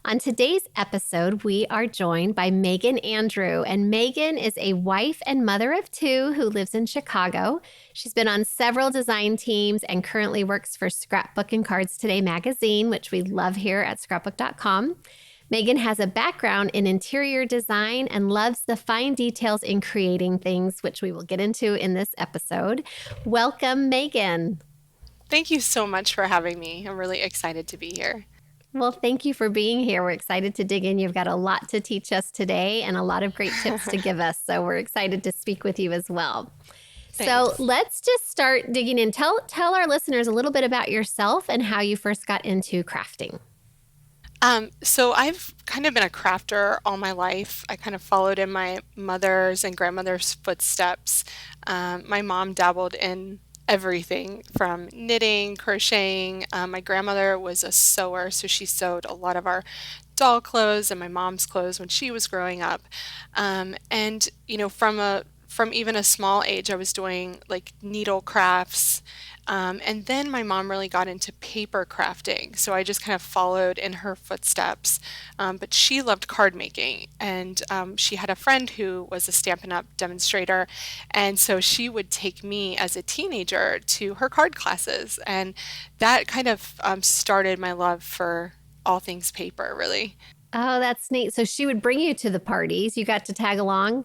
On today's episode, we are joined by Meghann Andrew, and Meghann is a wife and mother of two who lives in Chicago. She's been on several design teams and currently works for Scrapbook and Cards Today magazine, which we love here at Scrapbook.com. Meghann has a background in interior design and loves the fine details in creating things, which we will get into in this episode. Welcome, Meghann. Thank you so much for having me. I'm really excited to be here. Well, thank you for being here. We're excited to dig in. You've got a lot to teach us today and a lot of great tips to give us. So we're excited to speak with you as well. So Thanks. let's just start digging in. Tell our listeners a little bit about yourself and how you first got into crafting. So I've kind of been a crafter all my life. I kind of followed in my mother's and grandmother's footsteps. My mom dabbled in everything from knitting, crocheting. My grandmother was a sewer, so she sewed a lot of our doll clothes and my mom's clothes when she was growing up. And from even a small age, I was doing like needle crafts. And then my mom really got into paper crafting. So I just kind of followed in her footsteps. But she loved card making. And she had a friend who was a Stampin' Up! Demonstrator. And so she would take me as a teenager to her card classes. And that kind of started my love for all things paper, really. Oh, that's neat. So she would bring you to the parties. You got to tag along.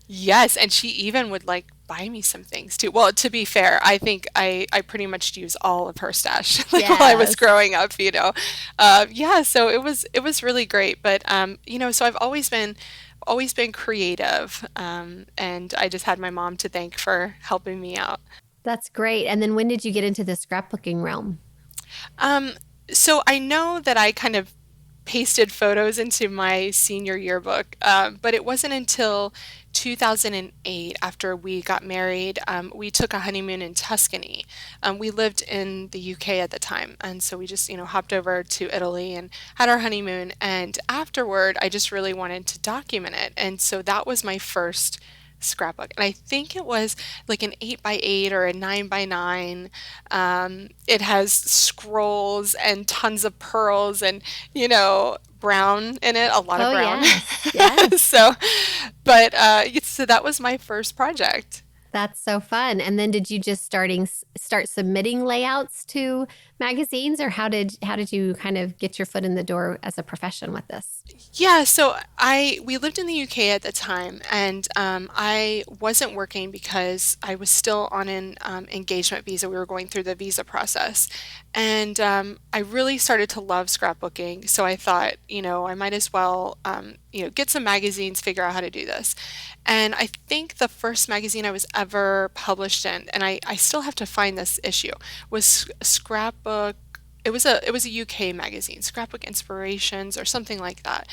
Yes, and she even would like buy me some things too. Well, to be fair, I think I pretty much used all of her stash like while I was Yes. growing up. Yeah, so it was really great. But so I've always been creative, and I just had my mom to thank for helping me out. That's great. And then when did you get into the scrapbooking realm? Um, so I know that I kind of pasted photos into my senior yearbook, but it wasn't until 2008, after we got married, we took a honeymoon in Tuscany. We lived in the UK at the time, and so we just, hopped over to Italy and had our honeymoon. And afterward, I just really wanted to document it, and so that was my first scrapbook. And I think it was like an 8 by 8 or a 9 by 9. It has scrolls and tons of pearls and, brown in it, a lot of Oh, brown. yes. Yes. So, but that was my first project. That's so fun. And then did you just start submitting layouts to magazines, or how did you kind of get your foot in the door as a profession with this? Yeah, so we lived in the UK at the time, and I wasn't working because I was still on an engagement visa. We were going through the visa process, and I really started to love scrapbooking. So I thought, I might as well, get some magazines, figure out how to do this. And I think the first magazine I was ever published in, and I still have to find this issue, was Scrapbook. It was a UK magazine, Scrapbook Inspirations or something like that.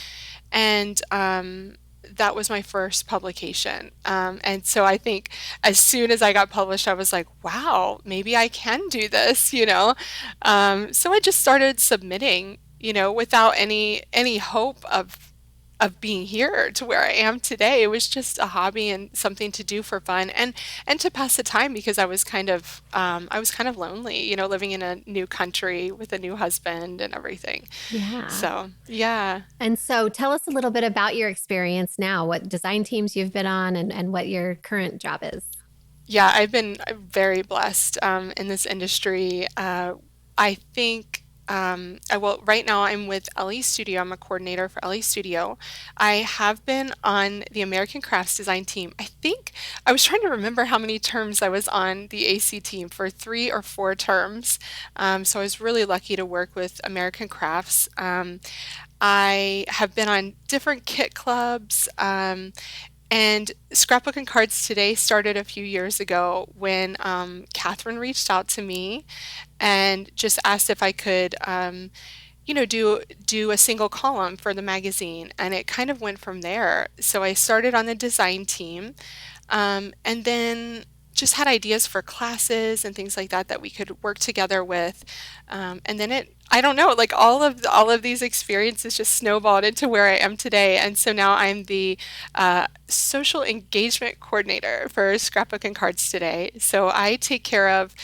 And that was my first publication. And so I think as soon as I got published, I was like, wow, maybe I can do this. So I just started submitting, without any hope of being here to where I am today. It was just a hobby and something to do for fun and to pass the time because I was kind of lonely, living in a new country with a new husband and everything. Yeah. So yeah. And so tell us a little bit about your experience now, what design teams you've been on, and what your current job is. Yeah, I've been very blessed in this industry. I think, well, right now I'm with LE Studio. I'm a coordinator for LE Studio. I have been on the American Crafts design team. I think I was trying to remember how many terms I was on the AC team for 3 or 4 terms. So I was really lucky to work with American Crafts. I have been on different kit clubs. And Scrapbook and Cards Today started a few years ago when Catherine reached out to me and just asked if I could, do a single column for the magazine, and it kind of went from there. So I started on the design team, and then just had ideas for classes and things like that that we could work together with. And then I don't know, like all of these experiences just snowballed into where I am today. And so now I'm the social engagement coordinator for Scrapbook and Cards Today. So I take care of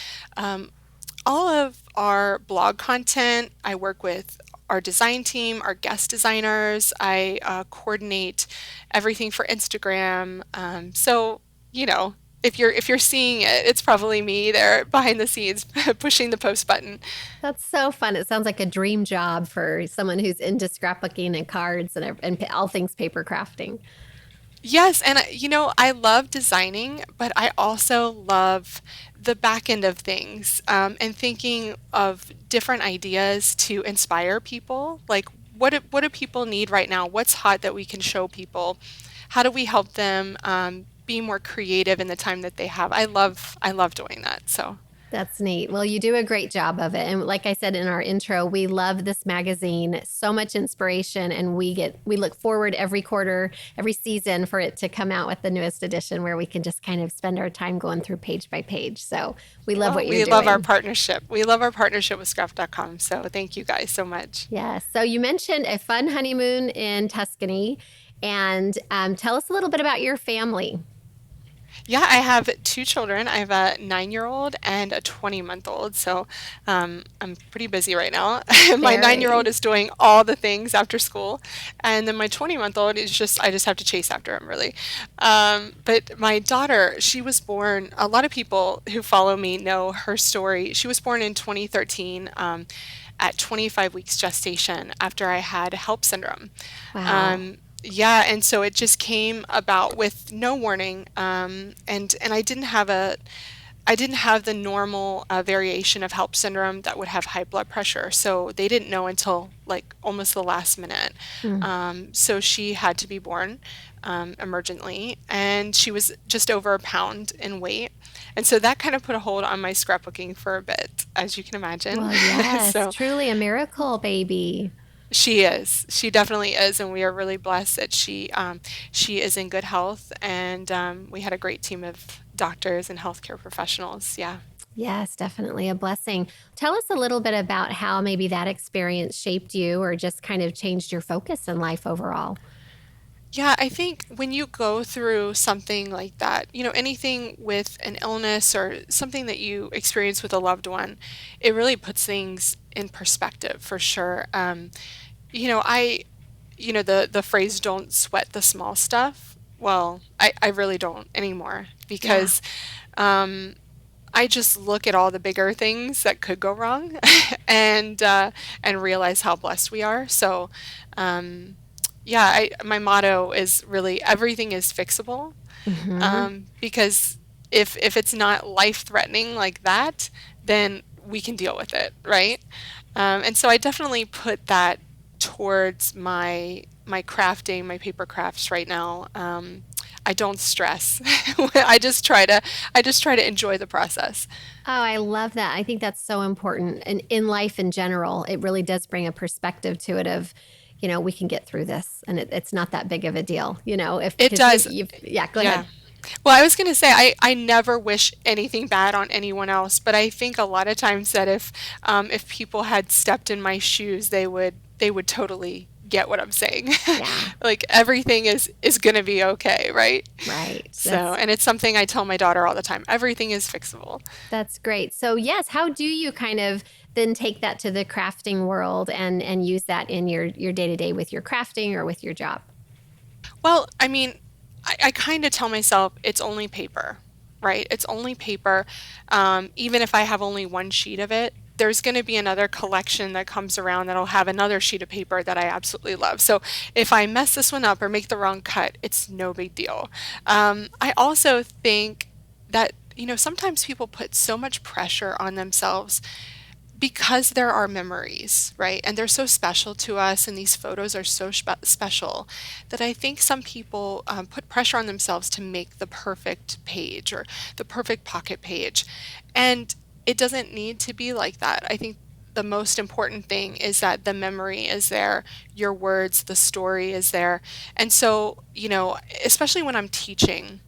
all of our blog content. I work with our design team, our guest designers. I coordinate everything for Instagram. So, you know, if you're seeing it, it's probably me there behind the scenes pushing the post button. That's so fun. It sounds like a dream job for someone who's into scrapbooking and cards and all things paper crafting. Yes, and I love designing, but I also love the back end of things, and thinking of different ideas to inspire people. Like, what do people need right now? What's hot that we can show people? How do we help them be more creative in the time that they have? I love doing that. So. That's neat. Well, you do a great job of it. And like I said in our intro, we love this magazine, so much inspiration, and we look forward every quarter, every season for it to come out with the newest edition where we can just kind of spend our time going through page by page. So we love Well, what you're we love our doing. partnership. We love our partnership with Scrapbook.com. So thank you guys so much. Yes. So you mentioned a fun honeymoon in Tuscany, and tell us a little bit about your family. Yeah, I have two children. I have a 9-year-old and a 20-month-old. So I'm pretty busy right now. My 9-year-old Very. is doing all the things after school. And then my 20-month-old is I just have to chase after him, really. But my daughter, she was born, a lot of people who follow me know her story. She was born in 2013. At 25 weeks gestation after I had HELP syndrome. Wow. Yeah, and so it just came about with no warning, and I didn't have the normal variation of HELP syndrome that would have high blood pressure. So they didn't know until like almost the last minute. Mm. So she had to be born emergently, and she was just over a pound in weight. And so that kind of put a hold on my scrapbooking for a bit, as you can imagine. Well, yes, So truly a miracle, baby. she is. She definitely is, and we are really blessed that she is in good health, and we had a great team of doctors and healthcare professionals. Yeah. Yes, definitely a blessing. Tell us a little bit about how maybe that experience shaped you or just kind of changed your focus in life overall. Yeah, I think when you go through something like that, anything with an illness or something that you experience with a loved one, it really puts things in perspective for sure. I the phrase "don't sweat the small stuff." Well, I really don't anymore Yeah. because um, I just look at all the bigger things that could go wrong and realize how blessed we are. So, um, yeah, my motto is really everything is fixable, Hmm. because if it's not life threatening like that, then we can deal with it, right? And so I definitely put that towards my crafting, my paper crafts right now. I don't stress. I just try to enjoy the process. Oh, I love that. I think that's so important. And in life in general, it really does bring a perspective to it of, we can get through this and it's not that big of a deal, if, It because does. yeah, go Yeah. ahead. Well, I was going to say I never wish anything bad on anyone else, but I think a lot of times that if people had stepped in my shoes, they would totally get what I'm saying. Yeah, Like everything is going to be okay, right? right. So, and it's something I tell my daughter all the time. Everything is fixable. That's great. So, yes, how do you kind of then take that to the crafting world and use that in your day-to-day with your crafting or with your job? Well, I mean, I kind of tell myself it's only paper, right? It's only paper. Even if I have only one sheet of it, there's going to be another collection that comes around that'll have another sheet of paper that I absolutely love. So if I mess this one up or make the wrong cut, it's no big deal. I also think that, sometimes people put so much pressure on themselves because there are memories, right? And they're so special to us, and these photos are so special that I think some people put pressure on themselves to make the perfect page or the perfect pocket page. And it doesn't need to be like that. I think the most important thing is that the memory is there, your words, the story is there. And so, especially when I'm teaching,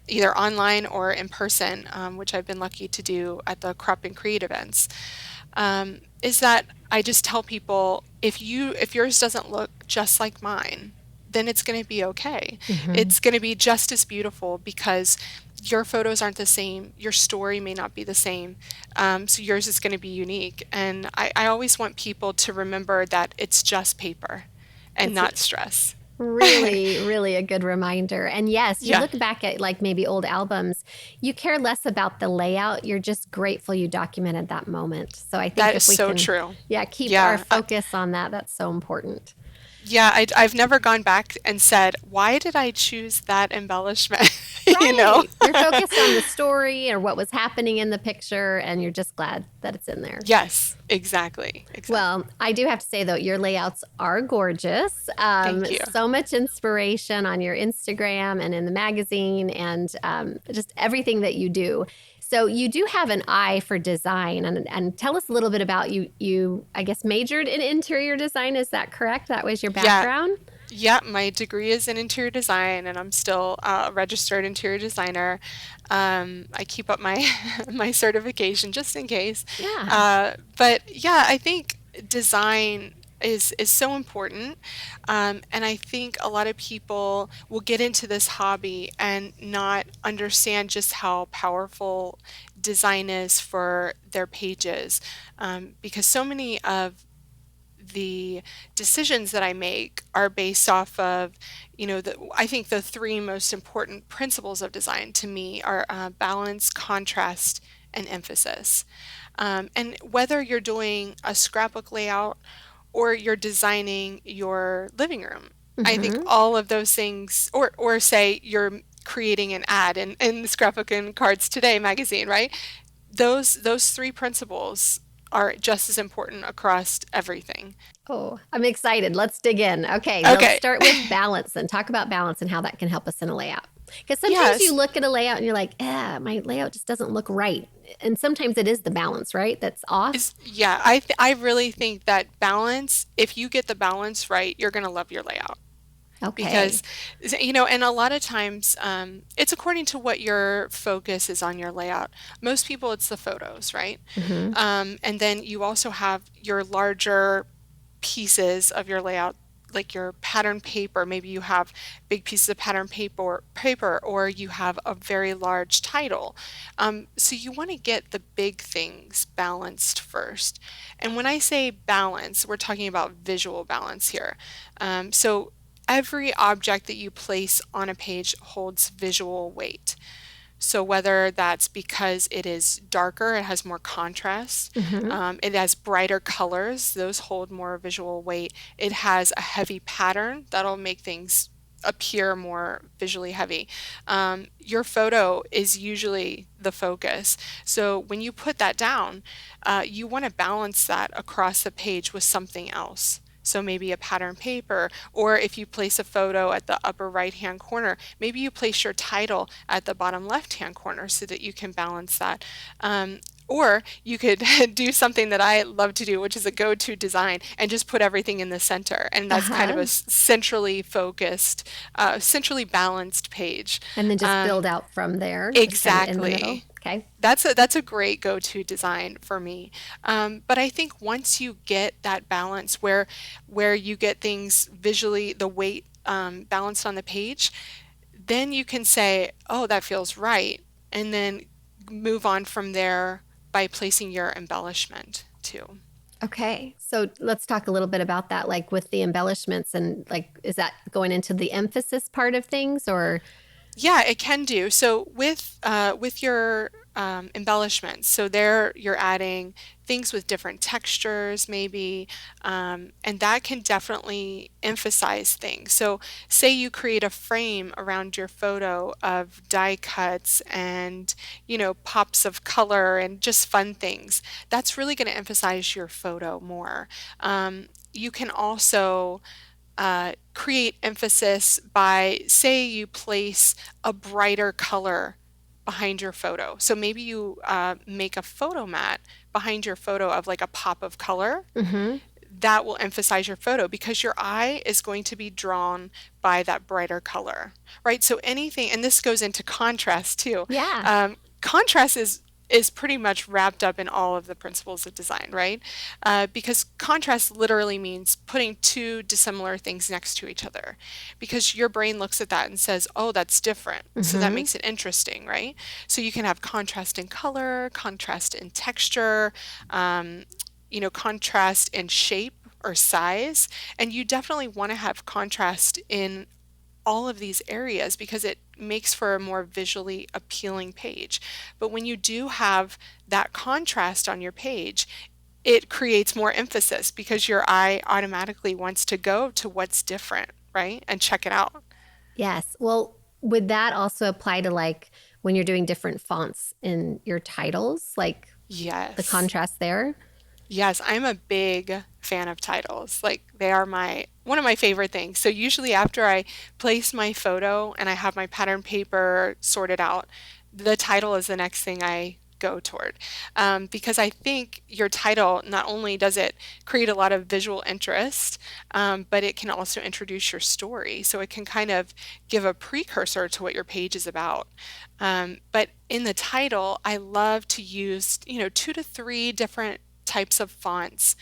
either online or in person, which I've been lucky to do at the Crop and Create events, is that I just tell people if yours doesn't look just like mine, then it's going to be okay. Hmm. It's going to be just as beautiful because your photos aren't the same. Your story may not be the same. So yours is going to be unique. And I always want people to remember that it's just paper and It's not stress. really, really a good reminder. And yes, you Yeah, look back at like maybe old albums, you care less about the layout. You're just grateful you documented that moment. So I think that is if we so can, true. yeah, keep our Yeah, focus on that, that's so important. yeah. I've never gone back and said, why did I choose that embellishment? You know? Right. You're focused on the story or what was happening in the picture, and you're just glad that it's in there. Yes, exactly, Well, exactly. I do have to say though, your layouts are gorgeous. Thank you. So much inspiration on your Instagram and in the magazine, and just everything that you do. So you do have an eye for design, and tell us a little bit about you. You, I guess, majored in interior design. Is that correct? That was your Yeah, background. yeah, my degree is in interior design, and I'm still a registered interior designer. I keep up my my certification just in case. Yeah. But yeah, I think design is so important, and I think a lot of people will get into this hobby and not understand just how powerful design is for their pages, because so many of the decisions that I make are based off of, I think the three most important principles of design to me are balance, contrast, and emphasis. And whether you're doing a scrapbook layout or you're designing your living room, I think Hmm. all of those things, or say you're creating an ad in the Scrapbook and Cards Today magazine, right? Those three principles are just as important across everything. Oh, I'm excited. Let's dig in. Okay, let's Okay. start with balance and talk about balance and how that can help us in a layout. Because sometimes you Yes. look at a layout and you're like, my layout just doesn't look right. And sometimes it is the balance, right? That's off. Yeah, I really think that balance, if you get the balance right, you're going to love your layout. Because, Okay. and a lot of times, it's according to what your focus is on your layout. Most people, it's the photos, right? Hmm. And then you also have your larger pieces of your layout, like your pattern paper. Maybe you have big pieces of pattern paper, or you have a very large title. So you want to get the big things balanced first. And when I say balance, we're talking about visual balance here. So every object that you place on a page holds visual weight. So whether that's because it is darker, it has more contrast, Hmm. it has brighter colors, those hold more visual weight. It has a heavy pattern that'll make things appear more visually heavy. Your photo is usually the focus. So when you put that down, you want to balance that across the page with something else. So maybe a pattern paper, or if you place a photo at the upper right hand corner, maybe you place your title at the bottom left hand corner so that you can balance that. Or you could do something that I love to do, which is a go-to design, and just put everything in the center. And Uh that's kind of a huh. centrally focused, centrally balanced page. And then just Um, build out from there, just kind of in the middle. exactly. Okay. That's a great go-to design for me. But I think once you get that balance where you get things visually, the weight balanced on the page, then you can say, "Oh, that feels right," and then move on from there by placing your embellishment too. Okay. So let's talk a little bit about that, like with the embellishments and like, is that going into the emphasis part of things or? Yeah, it can do. So with your embellishments, so there you're adding things with different textures, maybe, and that can definitely emphasize things. So say you create a frame around your photo of die cuts and pops of color and just fun things. That's really going to emphasize your photo more. You can also create emphasis by, say, you place a brighter color behind your photo. So maybe you make a photo mat behind your photo of like a pop of color. Hmm. That will emphasize your photo because your eye is going to be drawn by that brighter color, right? So anything, and this goes into contrast too. Yeah. Contrast is pretty much wrapped up in all of the principles of design, right? Because contrast literally means putting two dissimilar things next to each other, because your brain looks at that and says, oh, that's different. So that Mm-hmm. makes it interesting, right? So you can have contrast in color, contrast in texture, um, contrast in shape or size. And you definitely want to have contrast in all of these areas because it makes for a more visually appealing page. But when you do have that contrast on your page, it creates more emphasis because your eye automatically wants to go to what's different, right? And check it out. Yes. Well, would that also apply to like when you're doing different fonts in your titles, like the Yes. contrast there? Yes, I'm a big fan of titles. Like they are my one of my favorite things. So usually after I place my photo and I have my pattern paper sorted out, the title is the next thing I go toward. Because I think your title not only does it create a lot of visual interest, but it can also introduce your story. So it can kind of give a precursor to what your page is about. But in the title, I love to use, two to three different types of fonts.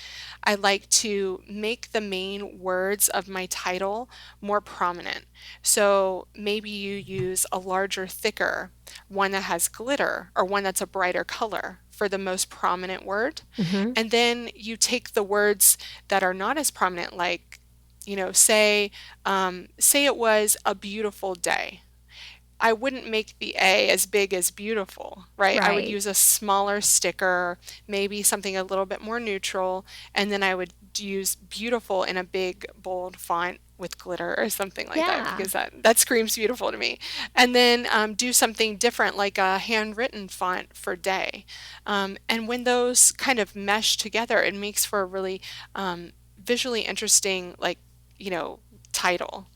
I like to make the main words of my title more prominent. So maybe you use a larger, thicker one that has glitter or one that's a brighter color for the most prominent word. Mm-hmm. And then you take the words that are not as prominent, like, say it was a beautiful day. I wouldn't make the A as big as beautiful, right? I would Right. use a smaller sticker, maybe something a little bit more neutral, and then I would use beautiful in a big, bold font with glitter or something like that Yeah. because that screams beautiful to me. And then do something different like a handwritten font for day. And when those kind of mesh together, it makes for a really visually interesting, like, you know, title.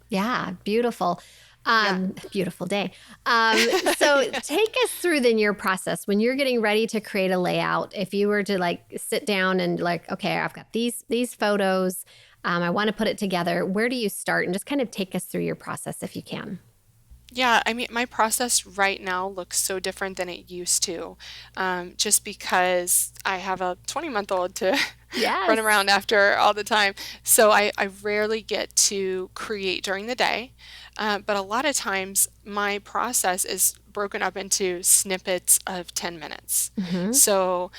Yeah. Beautiful. Yeah. Beautiful day. So Yeah. take us through then your process when you're getting ready to create a layout. If you were to like sit down and like, okay, I've got these photos. I want to put it together. Where do you start? And just kind of take us through your process if you can. Yeah, I mean, my process right now looks so different than it used to, just because I have a 20-month-old to run Yes. around after all the time. So I rarely get to create during the day, but a lot of times my process is broken up into snippets of 10 minutes. Mm-hmm. So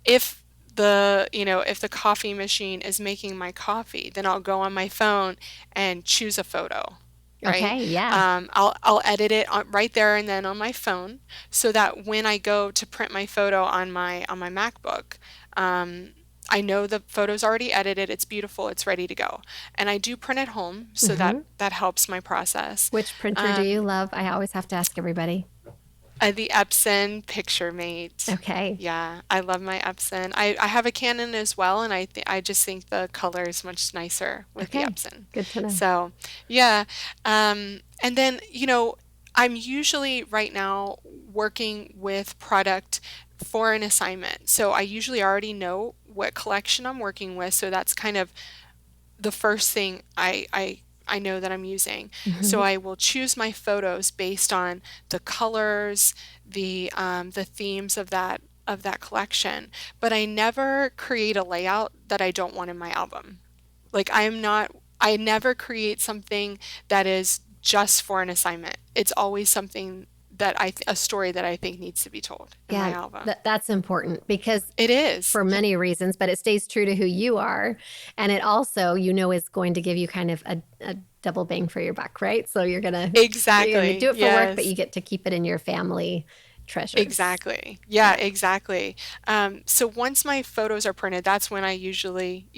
if the coffee machine is making my coffee, then I'll go on my phone and choose a photo, right? Okay. Yeah. I'll edit it right there and then on my phone, so that when I go to print my photo on my MacBook, um, I know the photo's already edited, it's beautiful, it's ready to go. And I do print at home, so that Mm-hmm. that helps my process. Which printer do you Um, love? I always have to ask everybody. the Epson Picture Mate. Okay. Yeah, I love my Epson. I have a Canon as well, and I just think the color is much nicer with the Okay. Epson. Good to know. So, yeah. And then, I'm usually right now working with product for an assignment. So I usually already know what collection I'm working with, so that's kind of the first thing I know that I'm using. So Mm-hmm. I will choose my photos based on the colors, the themes of that collection. But I never create a layout that I don't want in my album. Like I never create something that is just for an assignment. It's always something a story that I think needs to be told in my Yeah, album. that's important because It is. for many reasons, but it stays true to who you are. And it also, is going to give you kind of a double bang for your buck, right? So you're gonna Exactly. do it for work, but Yes. you get to keep it in your family treasures. Exactly. Yeah, Yeah. exactly. So once my photos are printed, that's when I usually,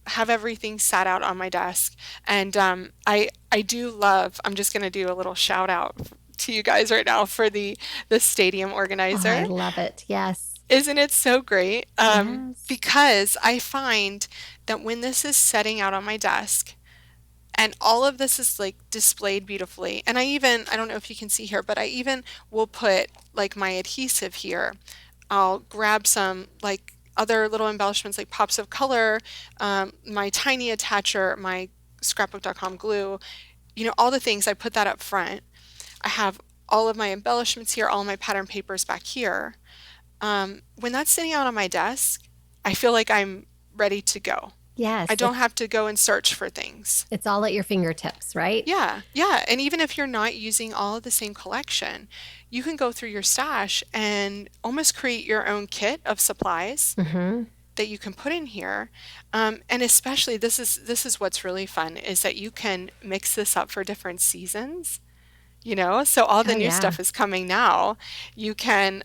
have everything sat out on my desk. And I do love, I'm just going to do a little shout out to you guys right now for the stadium Oh, I organizer. love it. Yes. Isn't it so great? Yes. Because I find that when this is setting out on my desk, and all of this is like displayed beautifully. And I don't know if you can see here, but I even will put like my adhesive here. I'll grab some like other little embellishments like pops of color, my tiny attacher, my scrapbook.com glue, all the things. I put that up front. I have all of my embellishments here, all my pattern papers back here. When that's sitting out on my desk, I feel like I'm ready to go. I Yes, don't have to go and search for things. it's all at your fingertips, right? Yeah, yeah. And even if you're not using all of the same collection, you can go through your stash and almost create your own kit of supplies Mm-hmm. that you can put in here. And especially this is what's really fun is that you can mix this up for different seasons. So all the Oh new yeah. stuff is coming now. You can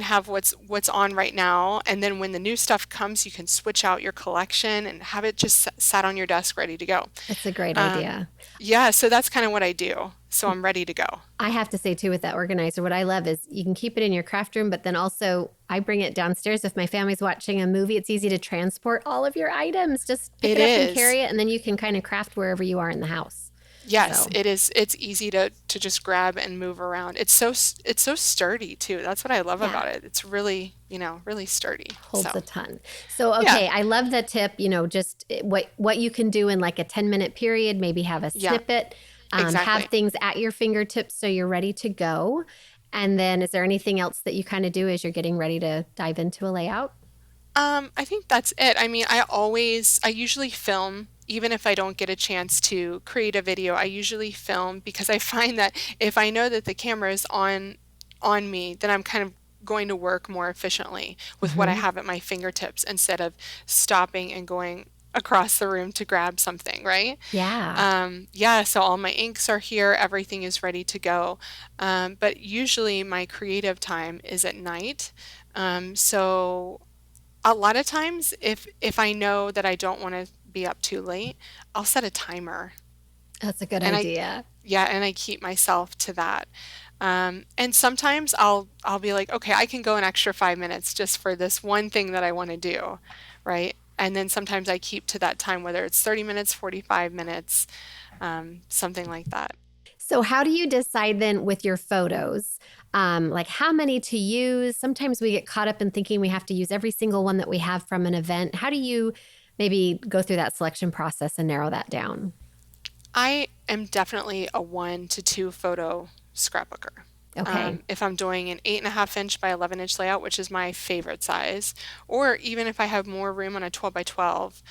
have what's on right now, and then when the new stuff comes, you can switch out your collection and have it just sat on your desk ready to go. It's a great Um, idea. yeah, so that's kind of what I do. So I'm ready to go. I have to say too with that organizer, what I love is you can keep it in your craft room, but then also I bring it downstairs if my family's watching a movie. It's easy to transport all of your items. Just pick It it up and is. carry it, and then you can kind of craft wherever you are in the house. Yes, So it is. It's easy to just grab and move around. It's so sturdy too. That's what I love yeah, about it. It's really, really sturdy. holds a So, ton. So yeah. okay, I love the tip. Just what you can do in like a 10-minute period. Maybe have a Yeah, snippet. Have exactly. things at your fingertips so you're ready to go. And then, is there anything else that you kind of do as you're getting ready to dive into a layout? I think that's it. I mean, I usually film, even if I don't get a chance to create a video, I usually film because I find that if I know that the camera is on me, then I'm kind of going to work more efficiently with what I Hmm. have at my fingertips instead of stopping and going across the room to grab something, right? Yeah. Yeah, so all my inks are here, everything is ready to go. But usually my creative time is at night. So a lot of times, if I know that I don't want to be up too late, I'll set a timer, That's a good and I idea. yeah, and I keep myself to that. And sometimes I'll be like, okay, I can go an extra 5 minutes just for this one thing that I want to do, right? And then sometimes I keep to that time, whether it's 30 minutes, 45 minutes, something like that. So, how do you decide then with your photos, like how many to use? Sometimes we get caught up in thinking we have to use every single one that we have from an event. How do you maybe go through that selection process and narrow that down? I am definitely a 1 to 2 photo scrapbooker. Okay. If I'm doing an 8.5 inch by 11 inch layout, which is my favorite size, or even if I have more room on a 12 by 12,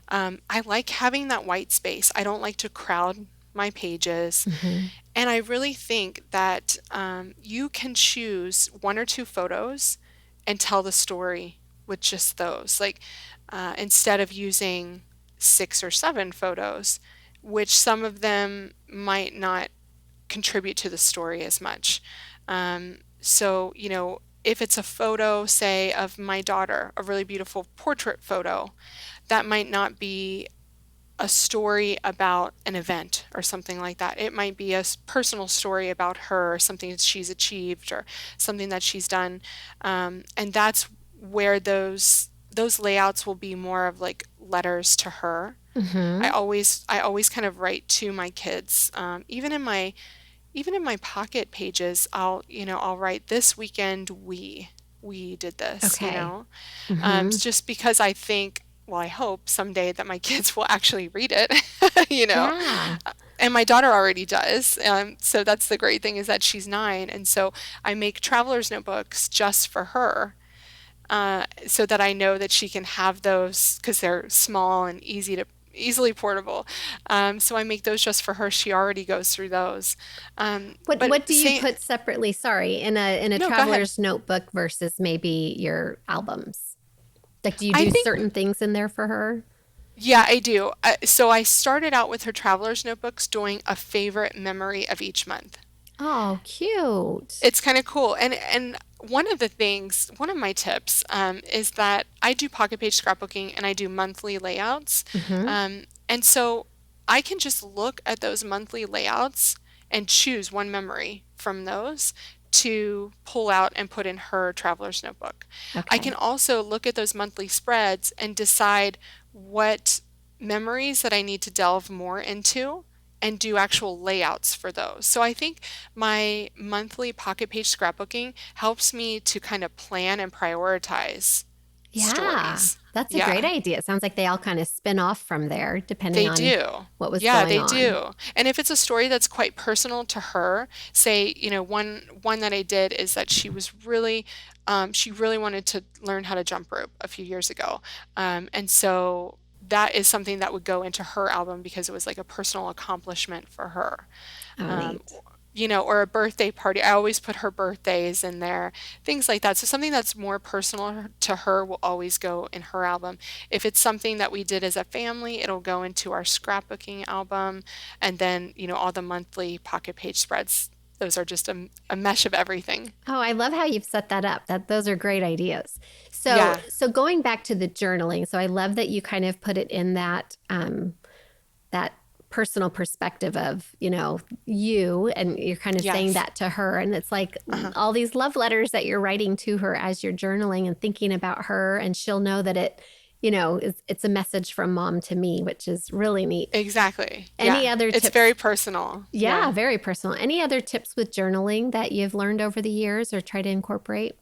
I like having that white space. I don't like to crowd my pages. Hmm. And I really think that you can choose 1 or 2 photos and tell the story with just those. Like instead of using 6 or 7 photos, which some of them might not contribute to the story as much. So, if it's a photo, say, of my daughter, a really beautiful portrait photo, that might not be a story about an event or something like that. It might be a personal story about her, something that she's achieved or something that she's done. And that's where those layouts will be more of like letters to her. I Hmm. always I always kind of write to my kids. Even in my pocket pages, I'll write this weekend we did this, Okay. Hmm. just because I think, well, I hope someday that my kids will actually read it, you know. Yeah. And my daughter already does. So that's the great thing is that she's 9, and so I make traveler's notebooks just for her, so that I know that she can have those because they're small and easily portable. So I make those just for her. She already goes through those. But What do you say put separately? Sorry, in a no, go ahead. traveler's notebook versus maybe your albums. Like, do you I do think certain things in there for her? yeah, I do. So I started out with her traveler's notebooks doing a favorite memory of each month. Oh, cute. It's kind of cool. And one of my tips is that I do pocket page scrapbooking and I do monthly layouts. Hmm. And so I can just look at those monthly layouts and choose one memory from those to pull out and put in her traveler's notebook. I can Okay. also look at those monthly spreads and decide what memories that I need to delve more into and do actual layouts for those. So I think my monthly pocket page scrapbooking helps me to kind of plan and prioritize Yeah, stories. that's a great Yeah. idea. It sounds like they all kind of spin off from there, depending They on do. what was Yeah, going they on. do. And if it's a story that's quite personal to her, say, one that I did is that she was really She really wanted to learn how to jump rope a few years ago. And so that is something that would go into her album because it was like a personal accomplishment for her. Oh, Um, neat. or a birthday party. I always put her birthdays in there, things like that. So something that's more personal to her will always go in her album. If it's something that we did as a family, it'll go into our scrapbooking album. And then, all the monthly pocket page spreads. Those are just a mesh of everything. Oh, I love how you've set that up. Those are great ideas. So, Yeah. so going back to the journaling, so I love that you kind of put it in that personal perspective of, you, and you're kind of saying Yes. that to her, and it's like Uh-huh. all these love letters that you're writing to her as you're journaling and thinking about her, and she'll know that it's a message from mom to me, which is really neat. Exactly. Any Yeah. other It's very tips? personal. Yeah, Yeah. very personal. Any other tips with journaling that you've learned over the years or try to incorporate?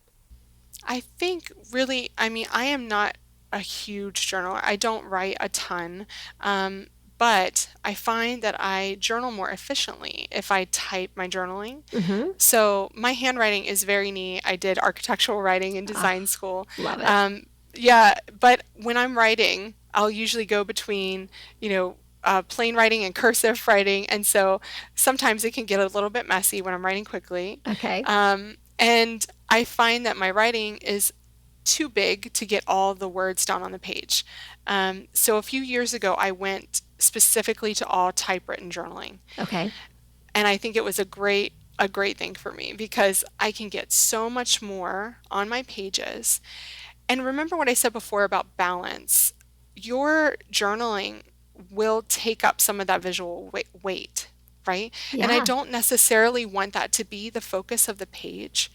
I think really, I mean, I am not a huge journaler. I don't write a ton, um, but I find that I journal more efficiently if I type my journaling. Mm-hmm. So my handwriting is very neat. I did architectural writing in Oh, design school. love it. Um, yeah, but when I'm writing, I'll usually go between, plain writing and cursive writing, and so sometimes it can get a little bit messy when I'm writing quickly. Okay. And I find that my writing is too big to get all the words down on the page. So a few years ago, I went specifically to all typewritten journaling. Okay. And I think it was a great thing for me because I can get so much more on my pages. And remember what I said before about balance. Your journaling will take up some of that visual weight, right? And I Yeah. don't necessarily want that to be the focus of the page.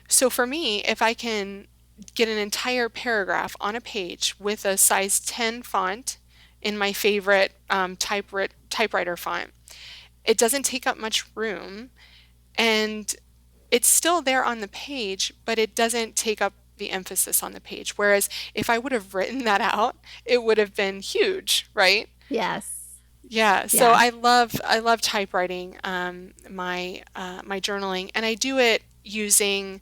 So for me, if I can get an entire paragraph on a page with a size 10 font in my favorite typewriter font, it doesn't take up much room and it's still there on the page, but it doesn't take up the emphasis on the page. Whereas if I would have written that out, it would have been huge, right? Yes. Yeah, so Yeah. I love typewriting my journaling, and I do it using.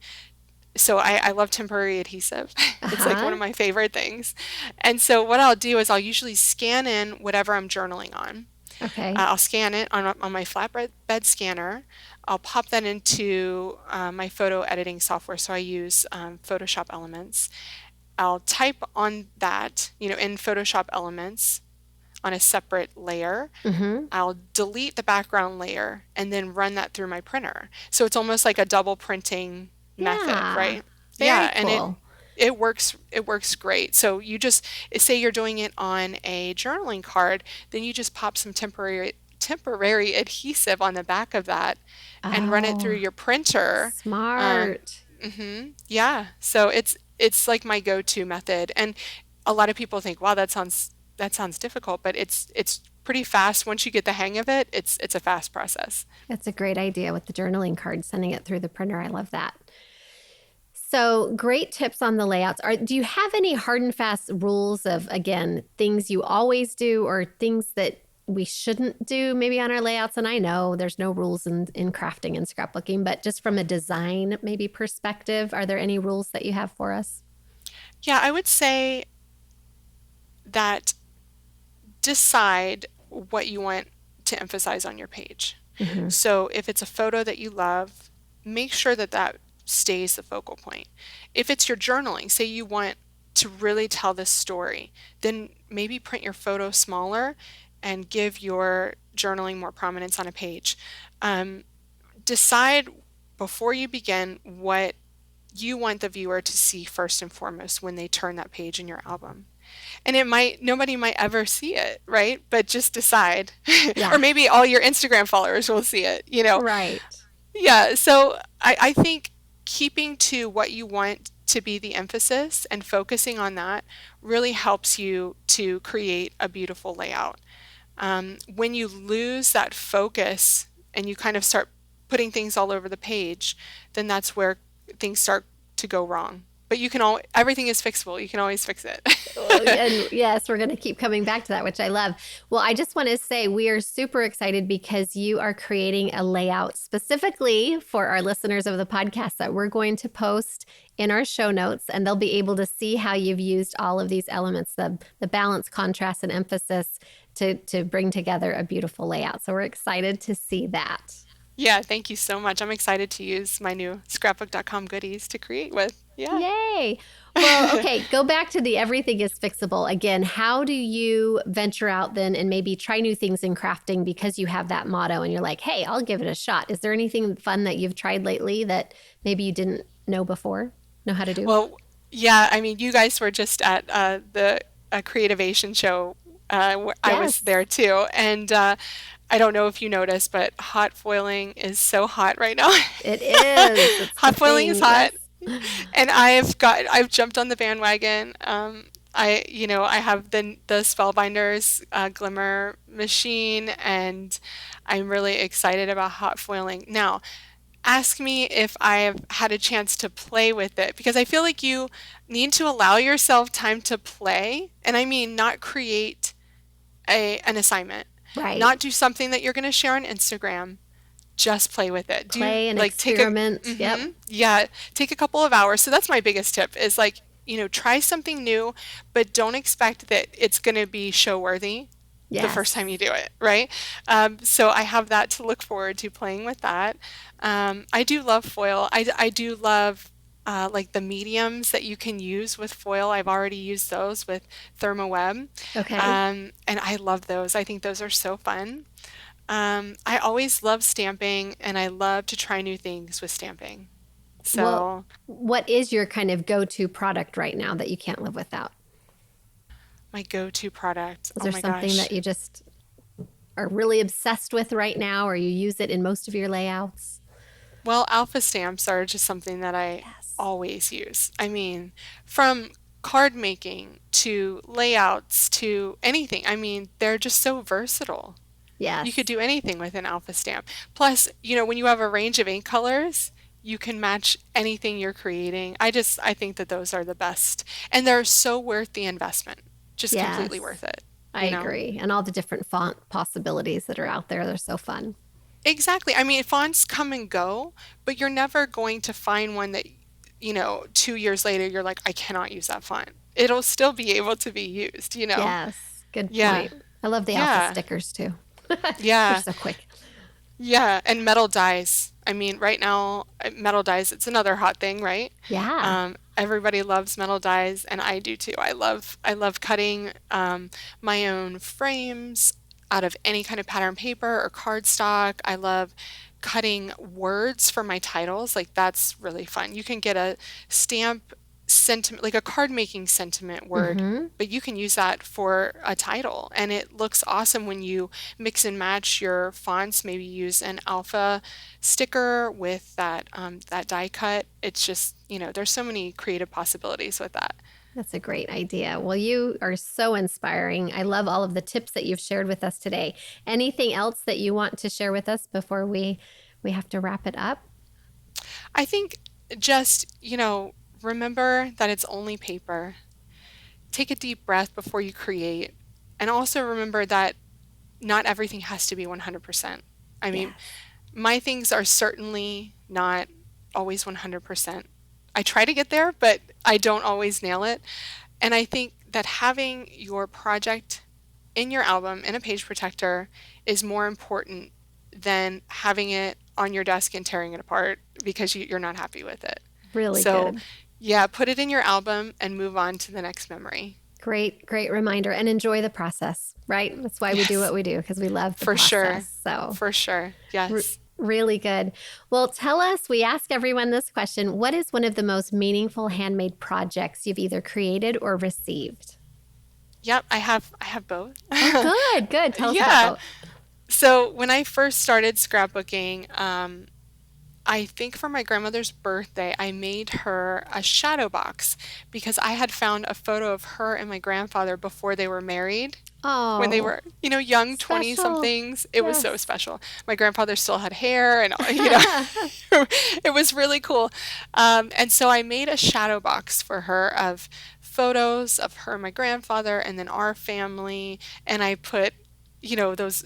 So I love temporary adhesive. It's like one Uh-huh. of my favorite things. And so what I'll do is I'll usually scan in whatever I'm journaling on. Okay. I'll scan it on my flatbed bed scanner. I'll pop that into my photo editing software. So I use Photoshop Elements. I'll type on that, in Photoshop Elements on a separate layer. Mm-hmm. I'll delete the background layer and then run that through my printer. So it's almost like a double printing method, Yeah. right? Very Yeah, and it cool. it works it works great. So you just say you're doing it on a journaling card, then you just pop some temporary adhesive on the back of that and run it through Oh, your printer. Um, smart. yeah, so it's like my go-to method. And a lot of people think, wow, that sounds difficult, but it's pretty fast. Once you get the hang of it, it's a fast process. That's a great idea with the journaling card, sending it through the printer. I love that. So great tips on the layouts. Do you have any hard and fast rules of, again, things you always do or things that we shouldn't do maybe on our layouts? And I know there's no rules in crafting and scrapbooking, but just from a design maybe perspective, are there any rules that you have for us? Yeah, I would say that decide what you want to emphasize on your page. Hmm. So if it's a photo that you love, make sure that that stays the focal point. If it's your journaling, say you want to really tell this story, then maybe print your photo smaller and give your journaling more prominence on a page. Um, Decide before you begin what you want the viewer to see first and foremost when they turn that page in your album. And nobody might ever see it, right? But just decide. Or Yeah. maybe all your Instagram followers will see it. Right. Yeah, so I think keeping to what you want to be the emphasis and focusing on that really helps you to create a beautiful layout. When you lose that focus and you kind of start putting things all over the page, then that's where things start to go wrong. but everything is fixable. You can always fix it. Oh, and yes, we're going to keep coming back to that, which I love. Well, I just want to say we are super excited because you are creating a layout specifically for our listeners of the podcast that we're going to post in our show notes, and they'll be able to see how you've used all of these elements, the balance, contrast, and emphasis to bring together a beautiful layout. So we're excited to see that. Yeah, thank you so much. I'm excited to use my new scrapbook.com goodies to create with. Yeah. Yay. Well, okay, go back to the everything is fixable. Again, how do you venture out then and maybe try new things in crafting because you have that motto and you're like, hey, I'll give it a shot? Is there anything fun that you've tried lately that maybe you didn't know before, know how to do? Well, yeah, I mean, you guys were just at the Creativation show. I was Yes, there too. And I don't know if you noticed, but hot foiling is so hot right now. it is. It's the Hot foiling is thing. hot. Yes. And I've jumped on the bandwagon. I have the Spellbinders Glimmer machine, and I'm really excited about hot foiling. Now, ask me if I've had a chance to play with it because I feel like you need to allow yourself time to play, and I mean not create an assignment, Right. not do something that you're going to share on Instagram. Just play with it. Do Play and like take a experiment. Yep. yeah, take a couple of hours. So that's my biggest tip is like, try something new, but don't expect that it's going to be show worthy the first time you Yes. do it, right? So I have that to look forward to playing with that. I do love foil. I do love like the mediums that you can use with foil. I've already used those with ThermoWeb, Okay. and I love those. I think those are so fun. I always love stamping and I love to try new things with stamping. Well, So, what is your kind of go-to product right now that you can't live without? my go-to product. Is Oh there my something gosh. that you just are really obsessed with right now, or you use it in most of your layouts? Well, alpha stamps are just something that I Yes. always use. I mean, from card making to layouts to anything. I mean, they're just so versatile. You could Yes. do anything with an alpha stamp. Plus, when you have a range of ink colors, you can match anything you're creating. I think that those are the best. And they're so worth the investment. Just completely Yes. worth it, I you know? agree. And all the different font possibilities that are out there, they're so fun. Exactly. I mean, fonts come and go, but you're never going to find one that, 2 years later, you're like, I cannot use that font. It'll still be able to be used. Yes. Good Yeah. point. I love the alpha Yeah. stickers too. They're Yeah. so quick. Yeah, and metal dies. I mean, right now, metal dies, it's another hot thing, right? Yeah. Everybody loves metal dies, and I do too. I love cutting my own frames out of any kind of pattern paper or cardstock. I love cutting words for my titles. Like that's really fun. You can get a stamp sentiment, like a card making sentiment word, Mm-hmm. but you can use that for a title, and it looks awesome when you mix and match your fonts. Maybe use an alpha sticker with that die cut. It's just, there's so many creative possibilities with that. That's a great idea. Well, you are so inspiring. I love all of the tips that you've shared with us today. Anything else that you want to share with us before we have to wrap it up? I think just, remember that it's only paper. Take a deep breath before you create. And also remember that not everything has to be 100%. I mean, Yes. my things are certainly not always 100%. I try to get there, but I don't always nail it. And I think that having your project in your album in a page protector is more important than having it on your desk and tearing it apart because you're not happy with it. Really So, good. yeah, put it in your album and move on to the next memory. Great, great reminder. And enjoy the process, right? That's why we do what Yes, we do because we love the for process. sure. So, For sure. r- Yes. really good. Well, tell us, we ask everyone this question: what is one of the most meaningful handmade projects you've either created or received? Yep, I have both. Oh, good, good. Tell us about Yeah. both. So when I first started scrapbooking, I think for my grandmother's birthday, I made her a shadow box because I had found a photo of her and my grandfather before they were married. When they Oh, were, young 20 special. somethings, it was so Yes. special. My grandfather still had hair and, it was really cool. And so I made a shadow box for her of photos of her and my grandfather and then our family. And I put, those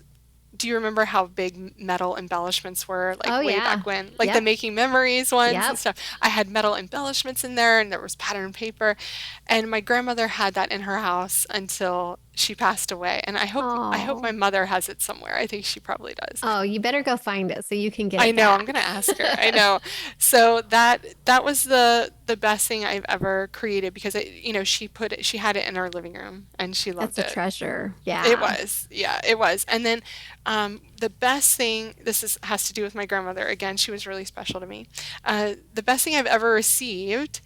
do you remember how big metal embellishments were, Oh, like way yeah. back when, like the Yep. making memories ones and Yep. stuff? I had metal embellishments in there and there was pattern paper. And my grandmother had that in her house until she passed away. And I hope my Oh. mother has it somewhere. I think she probably does. Oh, you better go find it so you can get I it know, I'm back. gonna ask her. I know. So that was the best thing I've ever created because she had it in her living room and she That's loved a it. treasure. It Yeah. was, yeah, it was. And then the best thing, this is has to do with my grandmother. Again, she was really special to me. The best thing I've ever received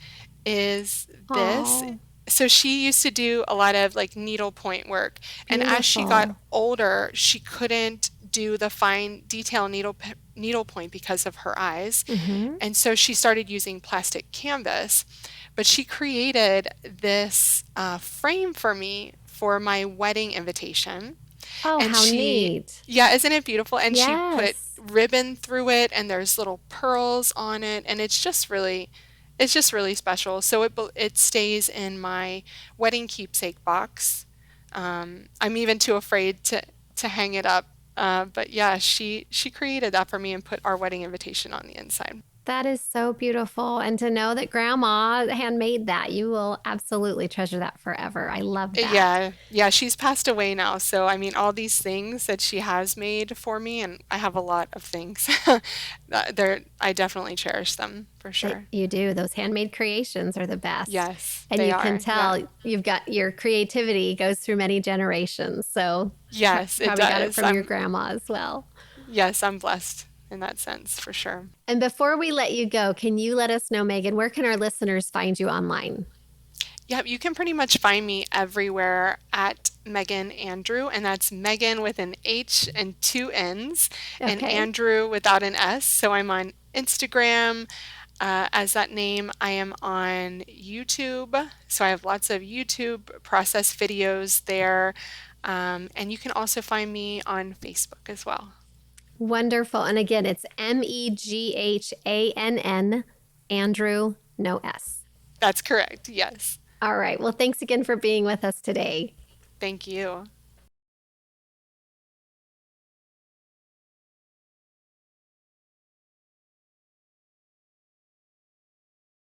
is this. Oh, So she used to do a lot of like needlepoint work, and as she got beautiful. older, she couldn't do the fine detail needlepoint because of her eyes, Hmm. and so she started using plastic canvas. But she created this frame for me for my wedding invitation. Oh, And how neat. yeah, isn't it beautiful? And she put Yes. ribbon through it, and there's little pearls on it, and it's just really special. So it stays in my wedding keepsake box. I'm even too afraid to hang it up. But yeah, she created that for me and put our wedding invitation on the inside. That is so beautiful. And to know that grandma handmade that, you will absolutely treasure that forever. I love that. Yeah, yeah, she's passed away now. So, I mean, all these things that she has made for me, and I have a lot of things. I definitely cherish them for That sure. you do. Those handmade creations are the best. Yes, And they you can are. Yeah. tell you've got your creativity goes through many generations. So Yes, it probably got it does. from your grandma as well. Yes, I'm blessed in that sense for sure. And before we let you go, can you let us know, Meghann, where can our listeners find you online? Yep, you can pretty much find me everywhere at Megan Andrew, and that's Megan with an H and two N's, and Okay. Andrew without an S. So I'm on Instagram as that name. I am on YouTube, so I have lots of YouTube process videos there, and you can also find me on Facebook as well. Wonderful. And again, it's Meghann, Andrew, no S. That's correct. Yes. All right. Well, thanks again for being with us today. Thank you.